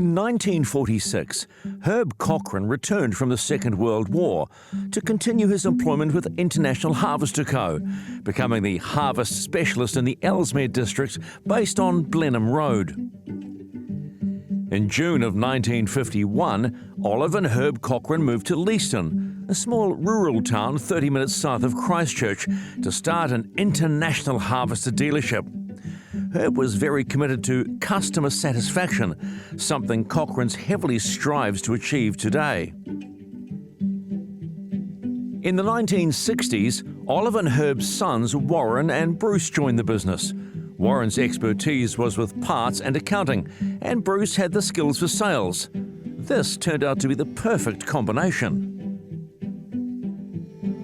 In 1946, Herb Cochrane returned from the Second World War to continue his employment with International Harvester Co., becoming the harvest specialist in the Ellesmere district based on Blenheim Road. In June of 1951, Olive and Herb Cochrane moved to Leeston, a small rural town 30 minutes south of Christchurch, to start an International Harvester dealership. Herb was very committed to customer satisfaction, something Cochranes heavily strives to achieve today. In the 1960s, Olive and Herb's sons Warren and Bruce joined the business. Warren's expertise was with parts and accounting, and Bruce had the skills for sales. This turned out to be the perfect combination.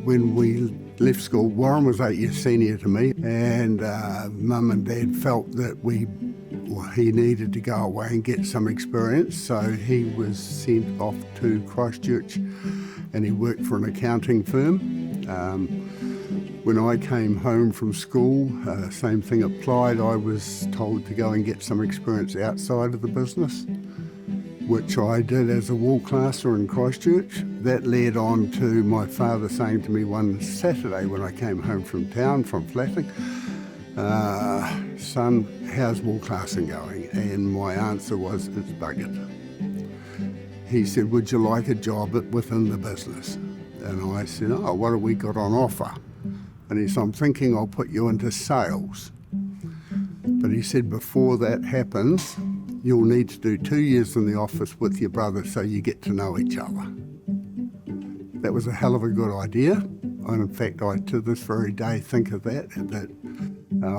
When we left school, Warren was 8 years senior to me, and Mum and Dad felt that he needed to go away and get some experience, so he was sent off to Christchurch and he worked for an accounting firm. When I came home from school, same thing applied. I was told to go and get some experience outside of the business, which I did as a wall classer in Christchurch. That led on to my father saying to me one Saturday when I came home from town, from Flatting, son, how's wall classing going? And my answer was, it's buggered. He said, would you like a job within the business? And I said, oh, what have we got on offer? And he said, I'm thinking I'll put you into sales. But he said, before that happens, you'll need to do 2 years in the office with your brother so you get to know each other. That was a hell of a good idea. And in fact, I to this very day think of that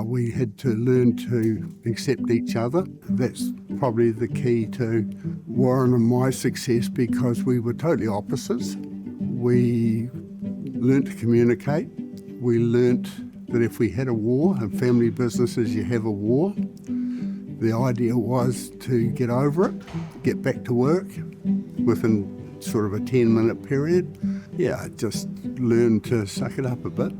we had to learn to accept each other. That's probably the key to Warren and my success, because we were totally opposites. We learnt to communicate. We learnt that if we had a war, in family businesses you have a war, the idea was to get over it, get back to work within sort of a 10-minute period. Yeah, just learn to suck it up a bit.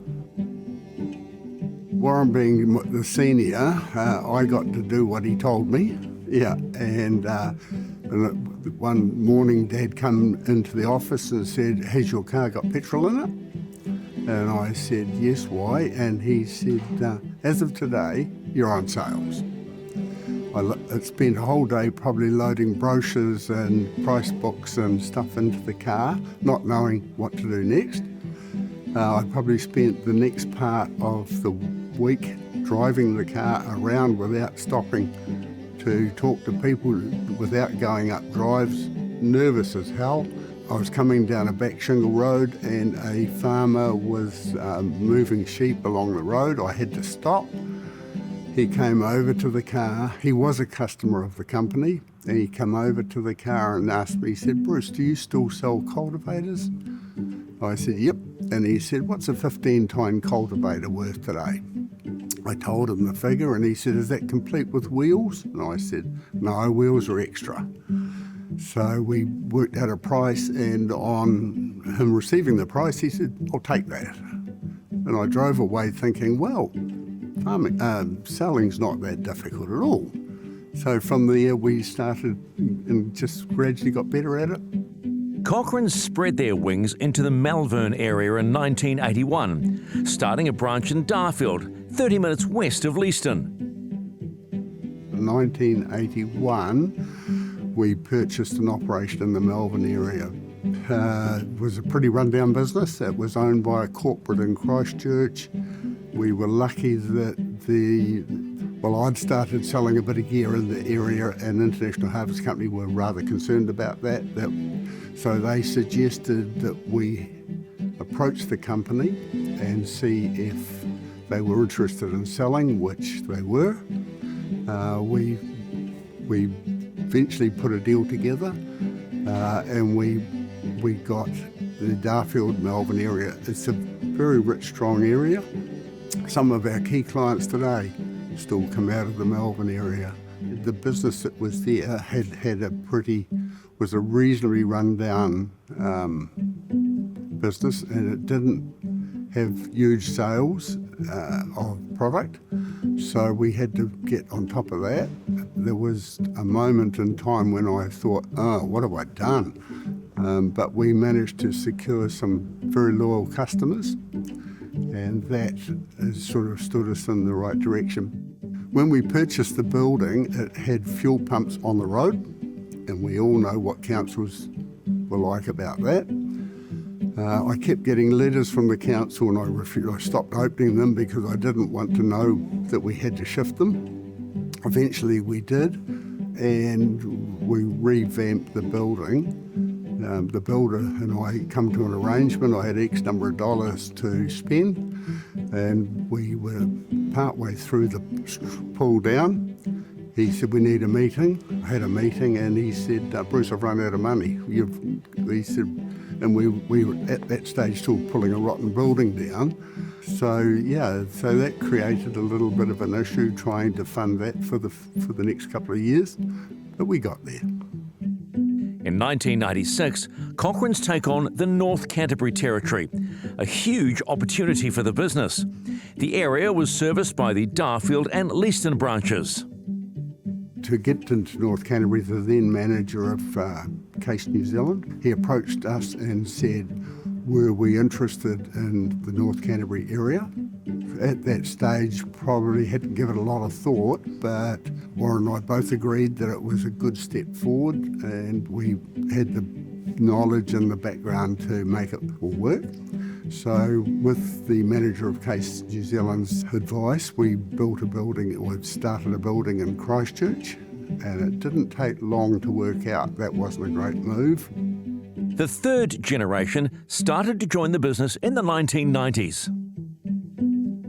Warren being the senior, I got to do what he told me. Yeah, and one morning Dad come into the office and said, has your car got petrol in it? And I said, yes, why? And he said, as of today, you're on sales. I spent a whole day probably loading brochures and price books and stuff into the car, not knowing what to do next. I probably spent the next part of the week driving the car around without stopping to talk to people, without going up drives, nervous as hell. I was coming down a back shingle road and a farmer was moving sheep along the road. I had to stop. He came over to the car. He was a customer of the company, and he came over to the car and asked me, he said, Bruce, do you still sell cultivators? I said, yep. And he said, what's a 15-ton cultivator worth today? I told him the figure, and he said, is that complete with wheels? And I said, no, wheels are extra. So we worked out a price, and on him receiving the price, he said, I'll take that. And I drove away thinking, well, selling's not that difficult at all. So from there we started and just gradually got better at it. Cochranes spread their wings into the Malvern area in 1981, starting a branch in Darfield, 30 minutes west of Leeston. In 1981, we purchased an operation in the Malvern area. It was a pretty rundown business. It was owned by a corporate in Christchurch. We were lucky that I'd started selling a bit of gear in the area, and International Harvest Company were rather concerned about that. So they suggested that we approach the company and see if they were interested in selling, which they were. We eventually put a deal together, and we got the Darfield, Melbourne area. It's a very rich, strong area. Some of our key clients today still come out of the Melbourne area. The business that was there was a reasonably run-down business, and it didn't have huge sales of product. So we had to get on top of that. There was a moment in time when I thought, oh, what have I done? But we managed to secure some very loyal customers, and that has sort of stood us in the right direction. When we purchased the building, it had fuel pumps on the road, and we all know what councils were like about that. I kept getting letters from the council, and I stopped opening them because I didn't want to know that we had to shift them. Eventually we did, and we revamped the building. The builder and I come to an arrangement. I had X number of dollars to spend, and we were partway through the pull down. He said, we need a meeting. I had a meeting, and he said, Bruce, I've run out of money. He said, and we were at that stage still pulling a rotten building down. So that created a little bit of an issue trying to fund that for the next couple of years, but we got there. In 1996, Cochranes take on the North Canterbury Territory, a huge opportunity for the business. The area was serviced by the Darfield and Leeston branches. To get into North Canterbury, the then manager of Case New Zealand, he approached us and said, were we interested in the North Canterbury area? At that stage, probably hadn't given it a lot of thought, but Warren and I both agreed that it was a good step forward, and we had the knowledge and the background to make it all work. So with the manager of Case New Zealand's advice, we built a building, or started a building in Christchurch, and it didn't take long to work out. That wasn't a great move. The third generation started to join the business in the 1990s.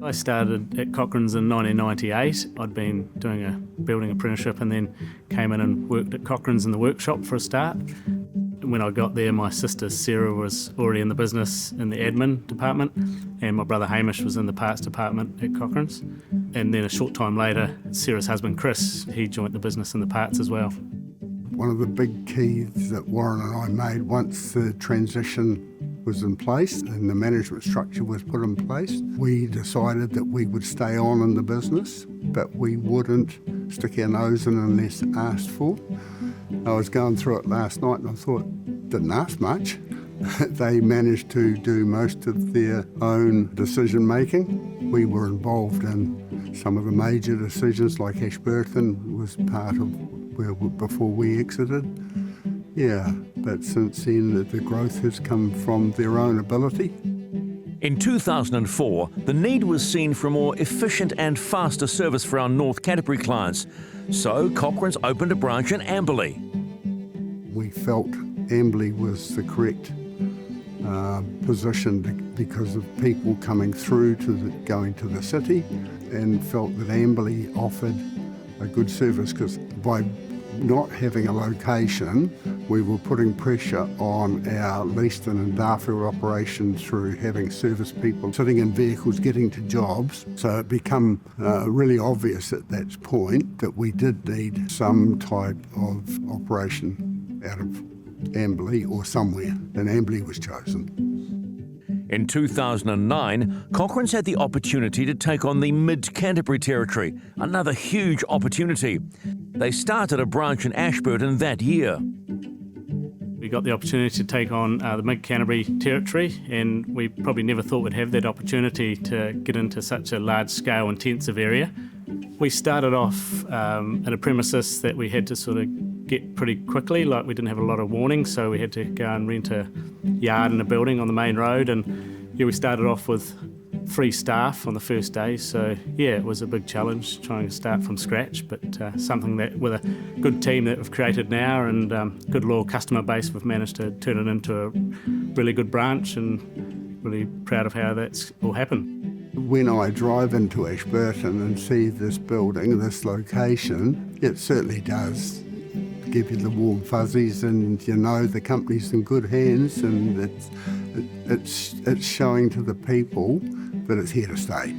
I started at Cochranes in 1998. I'd been doing a building apprenticeship and then came in and worked at Cochranes in the workshop for a start. When I got there, my sister Sarah was already in the business in the admin department, and my brother Hamish was in the parts department at Cochranes. And then a short time later, Sarah's husband Chris, he joined the business in the parts as well. One of the big keys that Warren and I made once the transition was in place and the management structure was put in place, we decided that we would stay on in the business, but we wouldn't stick our nose in unless asked for. I was going through it last night and I thought, didn't ask much. They managed to do most of their own decision making. We were involved in some of the major decisions, like Ashburton was part of where before we exited. Yeah, but since then the growth has come from their own ability. In 2004, the need was seen for a more efficient and faster service for our North Canterbury clients, so Cochranes opened a branch in Amberley. We felt Amberley was the correct position because of people coming through going to the city, and felt that Amberley offered a good service, because by not having a location, we were putting pressure on our Leeston and Darfield operations through having service people sitting in vehicles getting to jobs. So it became really obvious at that point that we did need some type of operation out of Amberley or somewhere, and Amberley was chosen. In 2009, Cochranes had the opportunity to take on the Mid-Canterbury Territory, another huge opportunity. They started a branch in Ashburton that year. We got the opportunity to take on the Mid-Canterbury Territory, and we probably never thought we'd have that opportunity to get into such a large-scale, intensive area. We started off at a premises that we had to sort of get pretty quickly, like we didn't have a lot of warning, so we had to go and rent a yard and a building on the main road, and we started off with 3 staff on the first day, so it was a big challenge trying to start from scratch, but something that with a good team that we've created now and good loyal customer base, we've managed to turn it into a really good branch, and really proud of how that's all happened. When I drive into Ashburton and see this building, this location, it certainly does give you the warm fuzzies, and you know the company's in good hands, and it's showing to the people that it's here to stay.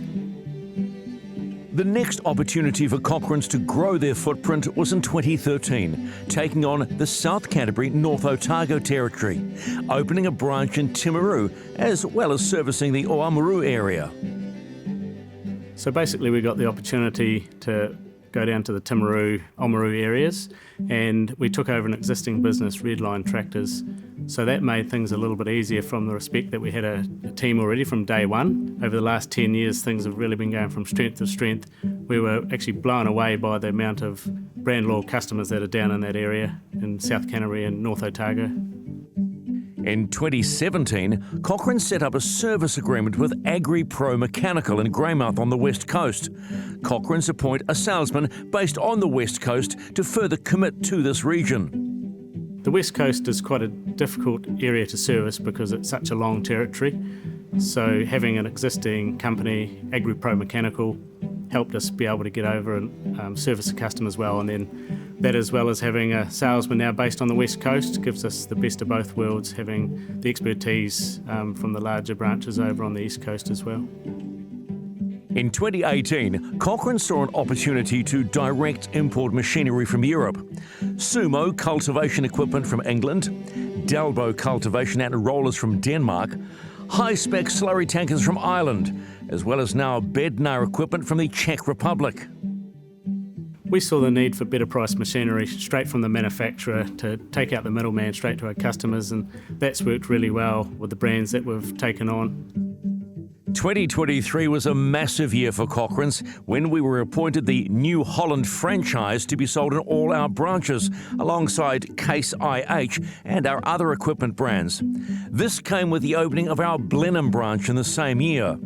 The next opportunity for Cochranes to grow their footprint was in 2013, taking on the South Canterbury North Otago Territory, opening a branch in Timaru, as well as servicing the Oamaru area. So basically we got the opportunity to go down to the Timaru, Oamaru areas, and we took over an existing business, Redline Tractors. So that made things a little bit easier from the respect that we had a team already from day one. Over the last 10 years, things have really been going from strength to strength. We were actually blown away by the amount of brand loyal customers that are down in that area in South Canterbury and North Otago. In 2017, Cochranes set up a service agreement with Agri Pro Mechanical in Greymouth on the West Coast. Cochranes appoint a salesman based on the West Coast to further commit to this region. The West Coast is quite a difficult area to service because it's such a long territory. So having an existing company, Agri Pro Mechanical, helped us be able to get over and service the customers well. And then that, as well as having a salesman now based on the West Coast, gives us the best of both worlds, having the expertise from the larger branches over on the East Coast as well. In 2018, Cochranes saw an opportunity to direct import machinery from Europe. Sumo cultivation equipment from England, Dalbo cultivation and rollers from Denmark, high-spec slurry tankers from Ireland, as well as now Bednar equipment from the Czech Republic. We saw the need for better priced machinery straight from the manufacturer to take out the middleman straight to our customers, and that's worked really well with the brands that we've taken on. 2023 was a massive year for Cochranes when we were appointed the New Holland franchise to be sold in all our branches, alongside Case IH and our other equipment brands. This came with the opening of our Blenheim branch in the same year.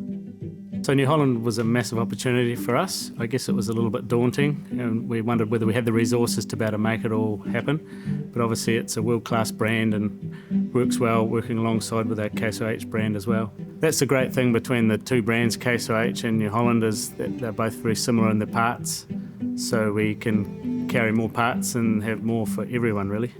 So New Holland was a massive opportunity for us. I guess it was a little bit daunting, and we wondered whether we had the resources to be able to make it all happen. But obviously it's a world-class brand and works well working alongside with our Case IH brand as well. That's the great thing between the two brands, Case IH and New Holland, is that they're both very similar in their parts. So we can carry more parts and have more for everyone, really.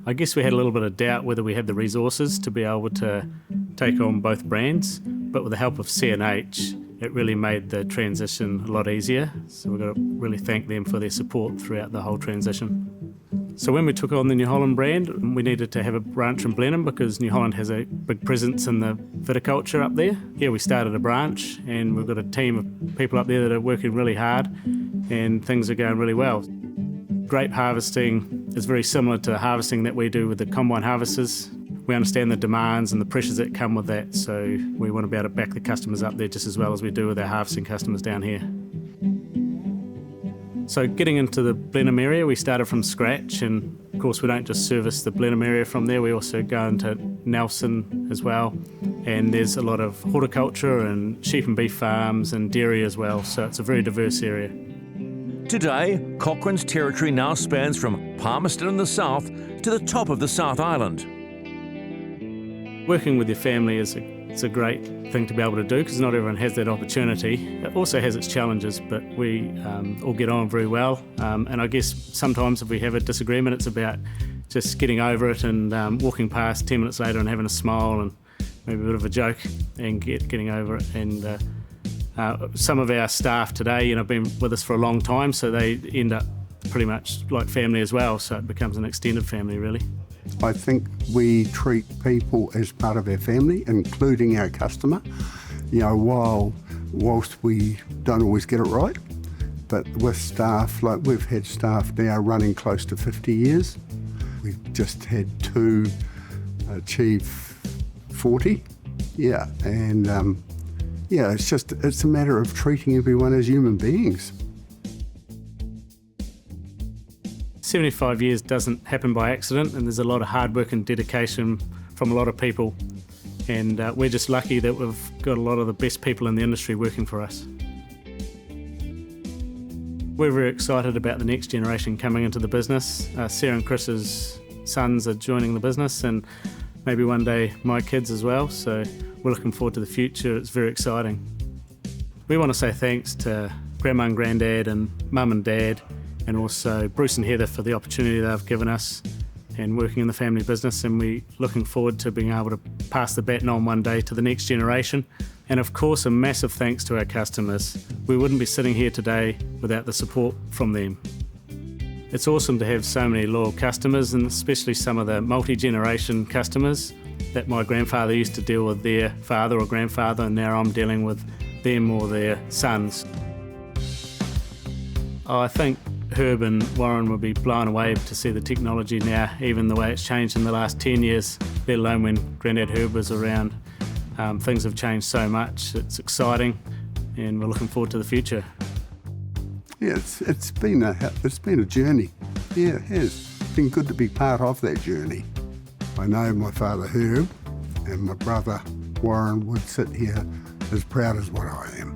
I guess we had a little bit of doubt whether we had the resources to be able to take on both brands, but with the help of C&H, it really made the transition a lot easier. So we've got to really thank them for their support throughout the whole transition. So when we took on the New Holland brand, we needed to have a branch in Blenheim because New Holland has a big presence in the viticulture up there. Here we started a branch, and we've got a team of people up there that are working really hard, and things are going really well. Grape harvesting is very similar to the harvesting that we do with the combine harvesters. We understand the demands and the pressures that come with that, so we want to be able to back the customers up there just as well as we do with our harvesting customers down here. So getting into the Blenheim area, we started from scratch, and of course we don't just service the Blenheim area from there, we also go into Nelson as well, and there's a lot of horticulture and sheep and beef farms and dairy as well, so it's a very diverse area. Today, Cochranes' territory now spans from Palmerston in the south to the top of the South Island. Working with your family it's a great thing to be able to do because not everyone has that opportunity. It also has its challenges, but we all get on very well. And I guess sometimes if we have a disagreement, it's about just getting over it and walking past 10 minutes later and having a smile and maybe a bit of a joke and getting over it. And some of our staff today, have been with us for a long time, so they end up pretty much like family as well. So it becomes an extended family, really. I think we treat people as part of our family, including our customer. Whilst we don't always get it right, but with staff, like we've had staff now running close to 50 years. We've just had 2 achieve 40. Yeah, and it's a matter of treating everyone as human beings. 75 years doesn't happen by accident, and there's a lot of hard work and dedication from a lot of people, and we're just lucky that we've got a lot of the best people in the industry working for us. We're very excited about the next generation coming into the business. Sarah and Chris's sons are joining the business, and maybe one day my kids as well, so we're looking forward to the future. It's very exciting. We want to say thanks to Grandma and Granddad and Mum and Dad, and also Bruce and Heather for the opportunity they've given us and working in the family business, and we're looking forward to being able to pass the baton on one day to the next generation. And of course, a massive thanks to our customers. We wouldn't be sitting here today without the support from them. It's awesome to have so many loyal customers, and especially some of the multi-generation customers that my grandfather used to deal with their father or grandfather, and now I'm dealing with them or their sons. I think Herb and Warren would be blown away to see the technology now, even the way it's changed in the last 10 years, let alone when Grandad Herb was around. Things have changed so much. It's exciting, and we're looking forward to the future. Yeah, it's been a journey. Yeah, it has. It's been good to be part of that journey. I know my father Herb and my brother Warren would sit here as proud as what I am.